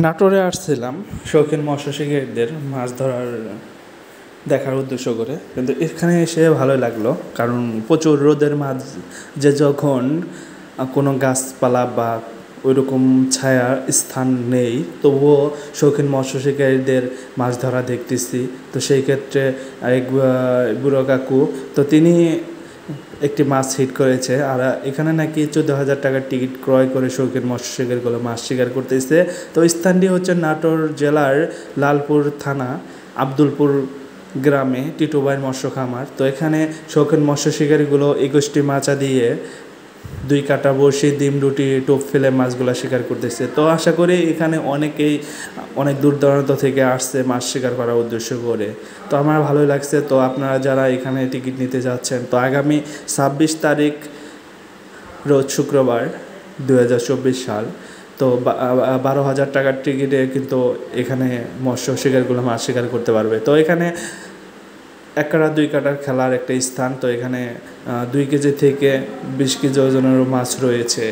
নাটোরে আসছিলাম শৌখিন মৎস্য শিকারীদের মাছ ধরার দেখার উদ্দেশ্য করে, কিন্তু এখানে এসে ভালোই লাগলো। কারণ প্রচুর রোদের মাঝে যখন কোনো গাছপালা বা ওইরকম ছায়া স্থান নেই, তবুও শৌখিন মৎস্য শিকারীদের মাছ ধরা দেখতেছি। তো সেই ক্ষেত্রে এক বুড়ো কাকু, তো তিনি একটি মাছ হিট করেছে। আর এখানে নাকি 14,000 টাকার টিকিট ক্রয় করে শৌখিন মৎস্য শিকারীগুলো মাছ শিকার করতেছে। তো স্থানটি হচ্ছে নাটোর জেলার লালপুর থানা আব্দুলপুর গ্রামে টিটুবাইয়ের মৎস্য খামার। তো এখানে শৌখিন মৎস্য শিকারীগুলো 21টি মাচা দিয়ে 2 কাটা বড়শি, ডিম রুটি, টোপ ফেলে মাছগুলো শিকার করতেছে। তো আশা করি এখানে অনেকেই অনেক দূর দূরান্ত থেকে আসছে মাছ শিকার করার উদ্দেশ্য করে। তো আমার ভালোই লাগছে। তো আপনারা যারা এখানে টিকিট নিতে যাচ্ছেন, তো আগামী 26 তারিখ রোজ শুক্রবার 2024 সাল, তো 12,000 টাকার টিকিটে কিন্তু এখানে মৎস্য শিকারগুলো মাছ শিকার করতে পারবে। তো এখানে 1 কাটা 2 কাটার খেলার একটা স্থান। তো এখানে 2 কেজি থেকে 20 কেজি ওজনেরও মাছ রয়েছে।